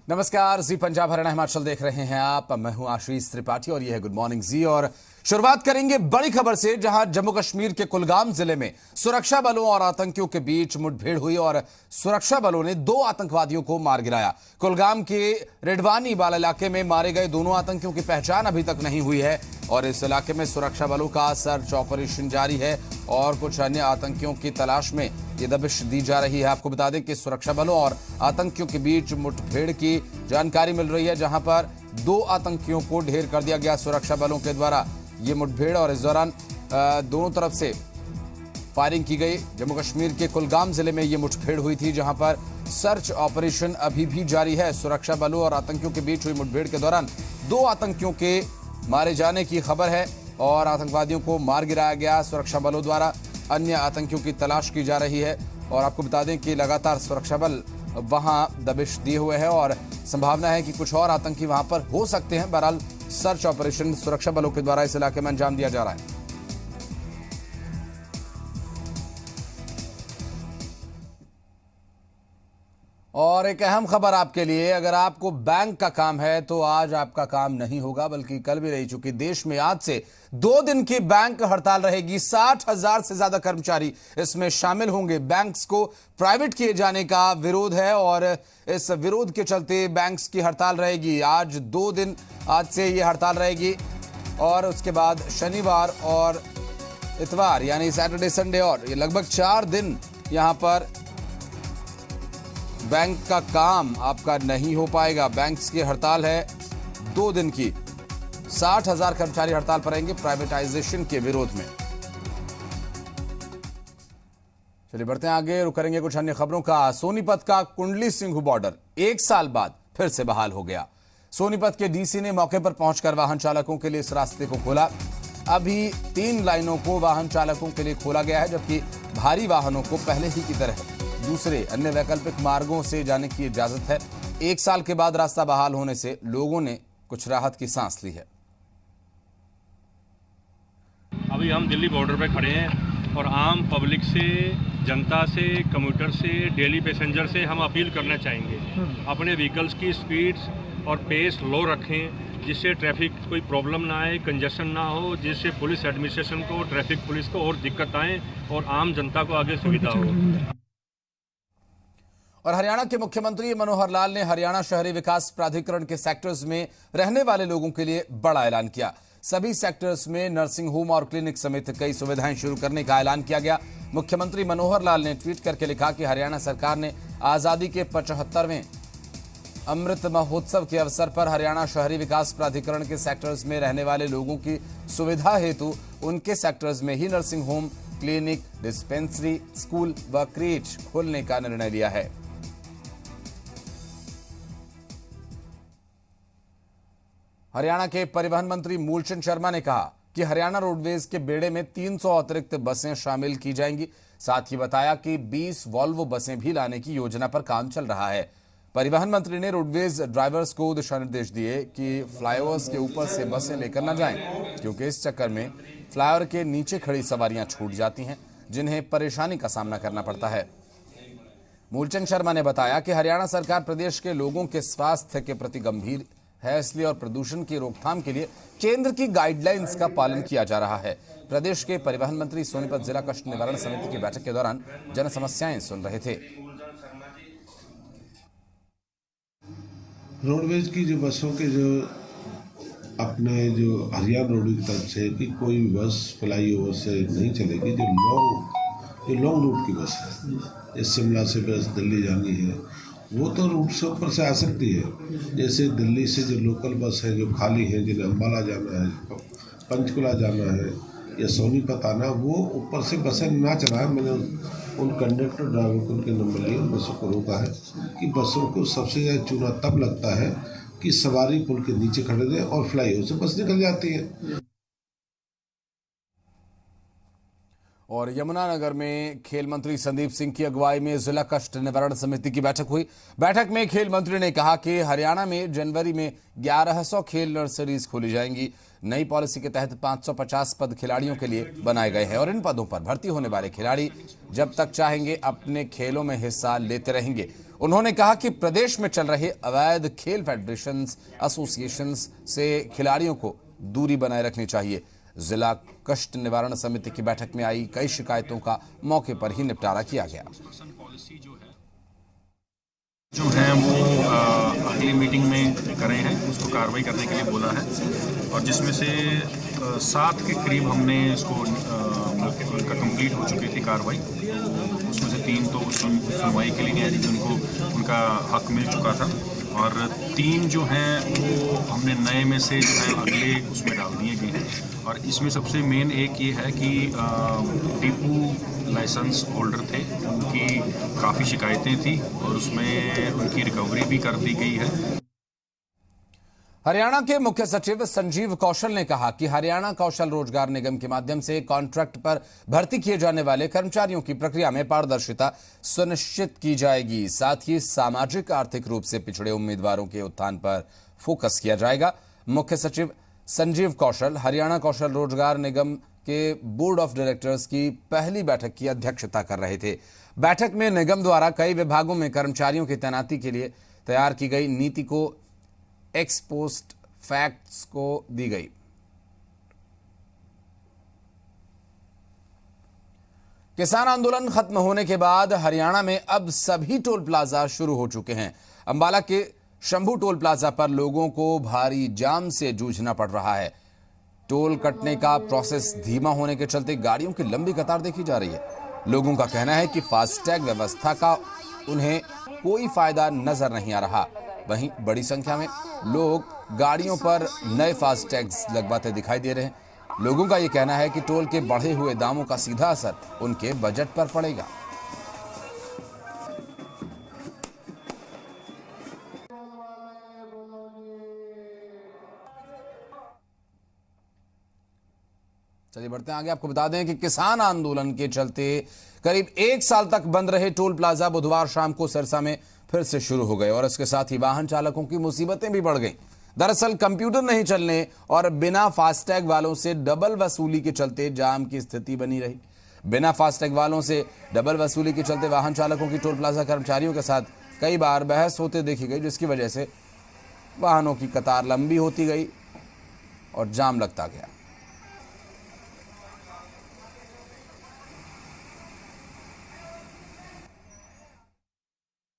नमस्कार, जी पंजाब हरियाणा हिमाचल देख रहे हैं आप। मैं हूं आशीष त्रिपाठी और यह है गुड मॉर्निंग जी। और शुरुआत करेंगे बड़ी खबर से, जहां जम्मू कश्मीर के कुलगाम जिले में सुरक्षा बलों और आतंकियों के बीच मुठभेड़ हुई और सुरक्षा बलों ने 2 आतंकवादियों को मार गिराया। कुलगाम के रेडवानी बाला इलाके में मारे गए दोनों आतंकियों की पहचान अभी तक नहीं हुई है और इस इलाके में सुरक्षा बलों का सर्च ऑपरेशन जारी है और कुछ अन्य आतंकियों की तलाश में ये दबिश दी जा रही है। आपको बता दें कि सुरक्षा बलों और आतंकियों के बीच मुठभेड़ की जानकारी मिल रही है, जहां पर 2 आतंकियों को ढेर कर दिया गया सुरक्षा बलों के द्वारा ये मुठभेड़। और इस दौरान दोनों तरफ से फायरिंग की गई। जम्मू कश्मीर के कुलगाम जिले में ये मुठभेड़ हुई थी, जहां पर सर्च ऑपरेशन अभी भी जारी है। सुरक्षा बलों और आतंकियों के बीच हुई मुठभेड़ के दौरान 2 आतंकियों के मारे जाने की खबर है और आतंकवादियों को मार गिराया गया सुरक्षा बलों द्वारा। अन्य आतंकियों की तलाश की जा रही है और आपको बता दें कि लगातार सुरक्षा बल वहां दबिश दिए हुए हैं और संभावना है कि कुछ और आतंकी वहां पर हो सकते हैं। बहरहाल सर्च ऑपरेशन सुरक्षा बलों के द्वारा इस इलाके में अंजाम दिया जा रहा है। और एक अहम खबर आपके लिए, अगर आपको बैंक का काम है तो आज आपका काम नहीं होगा, बल्कि कल भी रही चुकी। देश में आज से 2 दिन की बैंक हड़ताल रहेगी। 60,000 से ज्यादा कर्मचारी इसमें शामिल होंगे। बैंक्स को प्राइवेट किए जाने का विरोध है और इस विरोध के चलते बैंक्स की हड़ताल रहेगी। आज 2 दिन आज से ये हड़ताल रहेगी और उसके बाद शनिवार और इतवार यानी सैटरडे संडे और ये लगभग 4 दिन यहां पर बैंक का काम आपका नहीं हो पाएगा। बैंक्स की हड़ताल है 2 दिन की। 60,000 कर्मचारी हड़ताल पर रहेंगे प्राइवेटाइजेशन के विरोध में। चलिए बढ़ते हैं आगे, रुक करेंगे कुछ अन्य खबरों का। सोनीपत का कुंडली सिंघू बॉर्डर 1 साल बाद फिर से बहाल हो गया। सोनीपत के डीसी ने मौके पर पहुंचकर वाहन चालकों के लिए इस रास्ते को खोला। अभी 3 लाइनों को वाहन चालकों के लिए खोला गया है, जबकि भारी वाहनों को पहले ही की तरह दूसरे अन्य वैकल्पिक मार्गों से जाने की इजाजत है। 1 साल के बाद रास्ता बहाल होने से लोगों ने कुछ राहत की सांस ली है। अभी हम दिल्ली बॉर्डर पे खड़े हैं और आम पब्लिक से, जनता से, कम्यूटर से, डेली पैसेंजर से हम अपील करना चाहेंगे, अपने व्हीकल्स की स्पीड और पेस लो रखें, जिससे ट्रैफिक कोई प्रॉब्लम ना आए, कंजेशन ना हो, जिससे पुलिस एडमिनिस्ट्रेशन को, ट्रैफिक पुलिस को और दिक्कत आए और आम जनता को आगे सुविधा हो। और हरियाणा के मुख्यमंत्री मनोहर लाल ने हरियाणा शहरी विकास प्राधिकरण के सेक्टर्स में रहने वाले लोगों के लिए बड़ा ऐलान किया। सभी सेक्टर्स में नर्सिंग होम और क्लिनिक समेत कई सुविधाएं शुरू करने का ऐलान किया गया। मुख्यमंत्री मनोहर लाल ने ट्वीट करके लिखा कि हरियाणा सरकार ने आजादी के 75वें अमृत महोत्सव के अवसर पर हरियाणा शहरी विकास प्राधिकरण के सेक्टर्स में रहने वाले लोगों की सुविधा हेतु उनके सेक्टर्स में ही nursing home, clinic, dispensary, school व क्रेच खोलने का निर्णय लिया है। हरियाणा के परिवहन मंत्री मूलचंद शर्मा ने कहा कि हरियाणा रोडवेज के बेड़े में 300 अतिरिक्त बसें शामिल की जाएंगी। साथ ही बताया कि 20 वॉल्वो बसें भी लाने की योजना पर काम चल रहा है। परिवहन मंत्री ने रोडवेज ड्राइवर्स को दिशा निर्देश दिए कि फ्लाईओवर्स के ऊपर से बसें लेकर न जाएं, क्योंकि इस चक्कर में फ्लाईओवर के नीचे खड़ी सवारियां छूट जाती हैं, जिन्हें परेशानी का सामना करना पड़ता है। मूलचंद शर्मा ने बताया कि हरियाणा सरकार प्रदेश के लोगों के स्वास्थ्य के प्रति गंभीर है, इसलिए और प्रदूषण की रोकथाम के लिए केंद्र की गाइडलाइंस का पालन किया जा रहा है। प्रदेश के परिवहन मंत्री सोनीपत जिला कष्ट निवारण समिति की बैठक के दौरान जन समस्याएं सुन रहे थे। रोडवेज की जो बसों के जो अपने जो हरियाणा रोडवेज की तरफ से कि कोई भी बस फ्लाईओवर से नहीं चलेगी। जो लॉन्ग रूट की बस है, शिमला से बस दिल्ली जानी है, वो तो रूट से ऊपर से आ सकती है। जैसे दिल्ली से जो लोकल बस है जो खाली है, जिन्हें अम्बाला जाना है, पंचकुला जाना है या सोनीपत आना, वो ऊपर से बसें ना चलाएं। मैंने उन कंडक्टर ड्राइवर को उनके नंबर लिए, उन बसों को रोका है कि बसों को सबसे ज़्यादा चूना तब लगता है कि सवारी पुल के नीचे खड़े रहे और फ्लाईओवर से बस निकल जाती है। और यमुनानगर में खेल मंत्री संदीप सिंह की अगुवाई में जिला कष्ट निवारण समिति की बैठक हुई। बैठक में खेल मंत्री ने कहा कि हरियाणा में जनवरी में 1100 खेल नर्सरीज खोली जाएंगी। नई पॉलिसी के तहत 550 पद खिलाड़ियों के लिए बनाए गए हैं और इन पदों पर भर्ती होने वाले खिलाड़ी जब तक चाहेंगे अपने खेलों में हिस्सा लेते रहेंगे। उन्होंने कहा कि प्रदेश में चल रहे अवैध खेल फेडरेशन एसोसिएशन से खिलाड़ियों को दूरी बनाए रखनी चाहिए। जिला कष्ट निवारण समिति की बैठक में आई कई शिकायतों का मौके पर ही निपटारा किया गया। जो है वो अगली मीटिंग में कर रहे हैं, उसको कार्रवाई करने के लिए बोला है और जिसमें से 7 के करीब हमने इसको उनका कंप्लीट हो चुकी थी कार्रवाई। उसमें से 3 तो सुनवाई के लिए नहीं आई, उनको उनका हक मिल चुका था और 3 जो हैं वो हमने नए में से जो है अगले उसमें डाल दिए गए हैं। और इसमें सबसे मेन एक ये है कि डिपो लाइसेंस होल्डर थे, उनकी काफ़ी शिकायतें थी और उसमें उनकी रिकवरी भी कर दी गई है। हरियाणा के मुख्य सचिव संजीव कौशल ने कहा कि हरियाणा कौशल रोजगार निगम के माध्यम से कॉन्ट्रैक्ट पर भर्ती किए जाने वाले कर्मचारियों की प्रक्रिया में पारदर्शिता सुनिश्चित की जाएगी। साथ ही सामाजिक आर्थिक रूप से पिछड़े उम्मीदवारों के उत्थान पर फोकस किया जाएगा। मुख्य सचिव संजीव कौशल हरियाणा कौशल रोजगार निगम के बोर्ड ऑफ डायरेक्टर्स की पहली बैठक की अध्यक्षता कर रहे थे। बैठक में निगम द्वारा कई विभागों में कर्मचारियों की तैनाती के लिए तैयार की गई नीति को एक्स पोस्ट फैक्ट्स को दी गई। किसान आंदोलन खत्म होने के बाद हरियाणा में अब सभी टोल प्लाजा शुरू हो चुके हैं। अंबाला के शंभू टोल प्लाजा पर लोगों को भारी जाम से जूझना पड़ रहा है। टोल कटने का प्रोसेस धीमा होने के चलते गाड़ियों की लंबी कतार देखी जा रही है। लोगों का कहना है कि फास्टैग व्यवस्था का उन्हें कोई फायदा नजर नहीं आ रहा। वहीं बड़ी संख्या में लोग गाड़ियों पर नए फास्टैग्स लगवाते दिखाई दे रहे हैं। लोगों का यह कहना है कि टोल के बढ़े हुए दामों का सीधा असर उनके बजट पर पड़ेगा। चलिए बढ़ते हैं आगे। आपको बता दें कि किसान आंदोलन के चलते करीब 1 साल तक बंद रहे टोल प्लाजा बुधवार शाम को सिरसा में फिर से शुरू हो गए और इसके साथ ही वाहन चालकों की मुसीबतें भी बढ़ गईं। दरअसल कंप्यूटर नहीं चलने और बिना फास्टैग वालों से डबल वसूली के चलते जाम की स्थिति बनी रही। बिना फास्टैग वालों से डबल वसूली के चलते वाहन चालकों की टोल प्लाजा कर्मचारियों के साथ कई बार बहस होते देखी गई, जिसकी वजह से वाहनों की कतार लंबी होती गई और जाम लगता गया।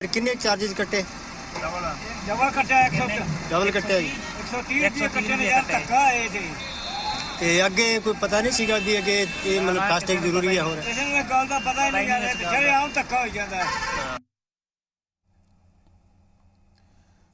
किन्ने चार्जेस कट्टे? डबल कट्टा 100 डबल कट्टे जी 130 कट्टे ने यार धक्का है जी। ते अगे कोई पता नहीं सीगा कि अगे ये मतलब फास्टैग जरूरी है। और किसी ने गल दा पता ही नहीं यार, चले आम धक्का हो जाता है।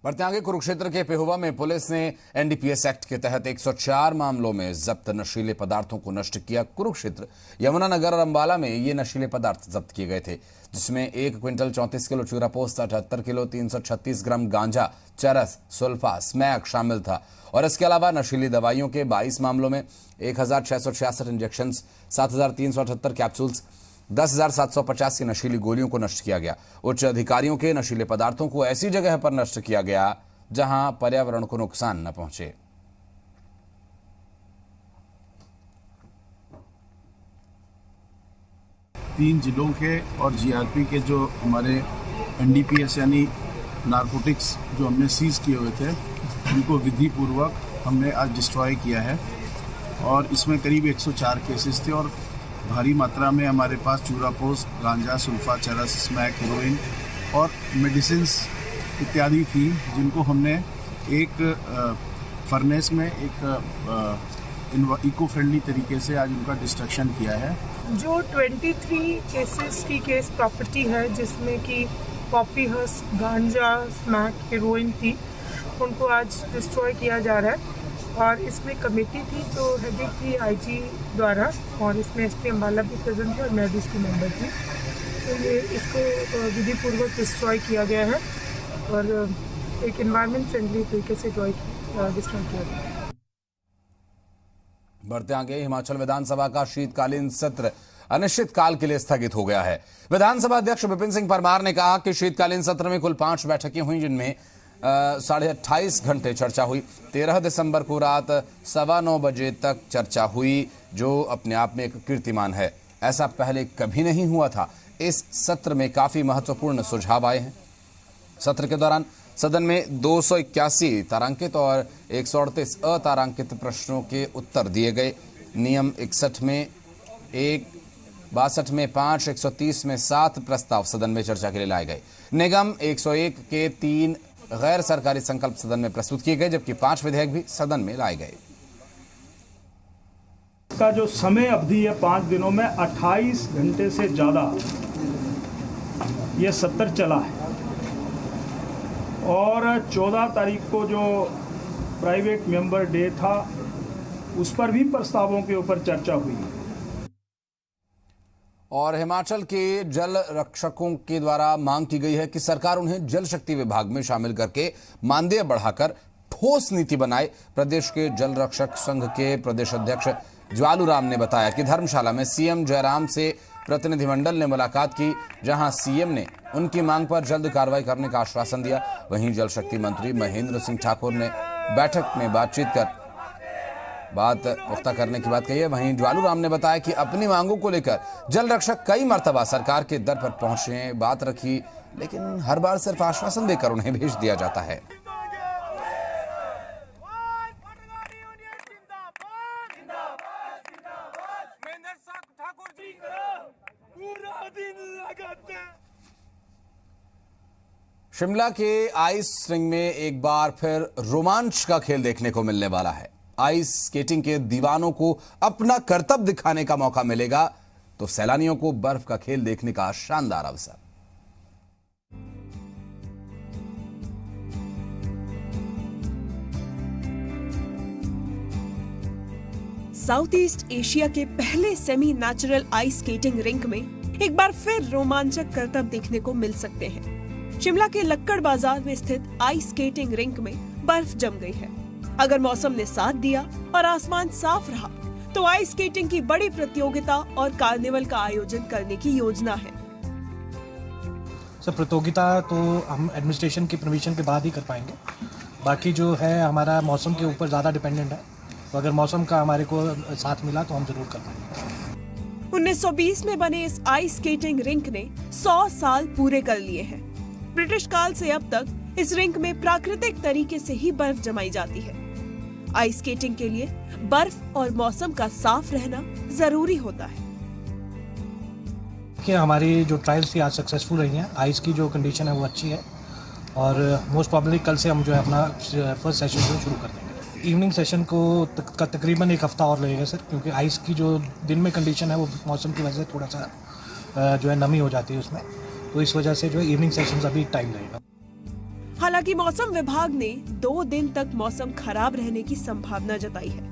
बढ़ते आगे। कुरुक्षेत्र के पेहुवा में पुलिस ने एनडीपीएस एक्ट के तहत 104 मामलों में जब्त नशीले पदार्थों को नष्ट किया। कुरुक्षेत्र, यमुनानगर और अंबाला में ये नशीले पदार्थ जब्त किए गए थे, जिसमें 1 क्विंटल 34 किलो चूरा पोस्त, 78 किलो 336 ग्राम गांजा, चरस, सुल्फा, स्मैक शामिल था। और इसके अलावा नशीली दवाइयों के 22 मामलों में 1666 इंजेक्शन, 7378 कैप्सूल्स, 10,750 की नशीली गोलियों को नष्ट किया गया। उच्च अधिकारियों के नशीले पदार्थों को ऐसी जगह पर नष्ट किया गया जहां पर्यावरण को नुकसान न पहुंचे। तीन जिलों के और जीआरपी के जो हमारे एनडीपीएस यानी नारकोटिक्स जो हमने सीज किए हुए थे, उनको विधि पूर्वक हमने आज डिस्ट्रॉय किया है। और इसमें करीब 104 केसेस थे और भारी मात्रा में हमारे पास चूरा पोस्त, गांजा, सुल्फा, चरस, स्मैक, हेरोइन और मेडिसिन्स इत्यादि थी, जिनको हमने एक फर्नेस में एक इको फ्रेंडली तरीके से आज उनका डिस्ट्रक्शन किया है। जो 23 केसेस की केस प्रॉपर्टी है, जिसमें कि पॉपी हस्क, गांजा, स्मैक, हेरोइन थी, उनको आज डिस्ट्रॉय किया जा रहा है। और इसमें कमेटी थी जो हेडेड थी आईजी द्वारा, और इसमें एसपी अंबाला भी प्रेजेंट थे और मैं भी इसकी मेंबर थी। तो ये इसको विधि पूर्वक डिस्ट्रॉय किया गया है और एक एनवायरनमेंट फ्रेंडली तरीके से डिस्ट्रॉय किया गया है। बढ़ते आगे। हिमाचल विधानसभा का शीतकालीन सत्र अनिश्चितकाल के लिए स्थगित हो गया है। विधानसभा अध्यक्ष विपिन सिंह परमार ने कहा कि शीतकालीन सत्र में कुल 5 बैठकें हुई, जिनमें 28.5 घंटे चर्चा हुई। 13 दिसंबर को रात 9:15 बजे तक चर्चा हुई, जो अपने आप में एक कीर्तिमान है। ऐसा पहले कभी नहीं हुआ था। इस सत्र में काफी महत्वपूर्ण सुझाव आए हैं। सत्र के दौरान सदन में 281 तारांकित और 138 अतारांकित प्रश्नों के उत्तर दिए गए। नियम 61 में 1, 62 में 5, 130 में 7 प्रस्ताव सदन में चर्चा के लिए लाए गए। निगम 101 के 3 गैर सरकारी संकल्प सदन में प्रस्तुत किए गए, जबकि 5 विधेयक भी सदन में लाए गए। का जो समय अवधि है 5 दिनों में 28 घंटे से ज़्यादा ये सत्र चला है और 14 तारीख को जो प्राइवेट मेंबर डे था उस पर भी प्रस्तावों के ऊपर चर्चा हुई। और हिमाचल के जल रक्षकों के द्वारा मांग की गई है कि सरकार उन्हें जल शक्ति विभाग में शामिल करके मानदेय बढ़ाकर ठोस नीति बनाए। प्रदेश के जल रक्षक संघ के प्रदेश अध्यक्ष ज्वालू राम ने बताया कि धर्मशाला में सीएम जयराम से प्रतिनिधिमंडल ने मुलाकात की, जहां सीएम ने उनकी मांग पर जल्द कार्रवाई करने का आश्वासन दिया। वहीं जल शक्ति मंत्री महेंद्र सिंह ठाकुर ने बैठक में बातचीत कर बात पुख्ता करने की बात कही है। वहीं ज्वालू राम ने बताया कि अपनी मांगों को लेकर जल रक्षक कई मर्तबा सरकार के दर पर पहुंचे, बात रखी, लेकिन हर बार सिर्फ आश्वासन देकर उन्हें भेज दिया जाता है। शिमला के आइस रिंग में एक बार फिर रोमांच का खेल देखने को मिलने वाला है। आइस स्केटिंग के दीवानों को अपना करतब दिखाने का मौका मिलेगा, तो सैलानियों को बर्फ का खेल देखने का शानदार अवसर। साउथ ईस्ट एशिया के पहले semi natural ice skating rink में एक बार फिर रोमांचक करतब देखने को मिल सकते हैं। शिमला के लक्कड़ बाजार में स्थित आइस स्केटिंग रिंक में बर्फ जम गई है। अगर मौसम ने साथ दिया और आसमान साफ रहा तो आइस स्केटिंग की बड़ी प्रतियोगिता और कार्निवल का आयोजन करने की योजना है। सर, प्रतियोगिता तो हम एडमिनिस्ट्रेशन की परमिशन के बाद ही कर पाएंगे। बाकी जो है हमारा मौसम के ऊपर ज़्यादा डिपेंडेंट है, तो अगर मौसम का हमारे को साथ मिला तो हम जरूर कर पाएंगे। 1920 में बने इस आइस स्केटिंग रिंक ने 100 साल पूरे कर लिए हैं। ब्रिटिश काल से अब तक इस रिंक में प्राकृतिक तरीके से ही बर्फ जमाई जाती है। आइस स्केटिंग के लिए बर्फ और मौसम का साफ रहना जरूरी होता है। कि हमारी जो ट्रायल्स थी आज सक्सेसफुल रही हैं। आइस की जो कंडीशन है वो अच्छी है और मोस्ट प्रॉब्ली कल से हम जो है अपना फर्स्ट सेशन शुरू कर देंगे। इवनिंग सेशन को तकरीबन 1 हफ्ता और लगेगा सर, क्योंकि आइस की जो दिन में कंडीशन है वो मौसम की वजह से थोड़ा सा जो है नमी हो जाती है उसमें, तो इस वजह से जो है इवनिंग सेशंस अभी टाइम लगेगा। हालांकि मौसम विभाग ने 2 दिन तक मौसम खराब रहने की संभावना जताई है,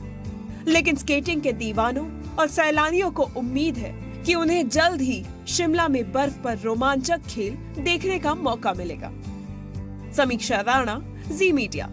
लेकिन स्केटिंग के दीवानों और सैलानियों को उम्मीद है कि उन्हें जल्द ही शिमला में बर्फ पर रोमांचक खेल देखने का मौका मिलेगा। समीक्षा राणा, जी मीडिया।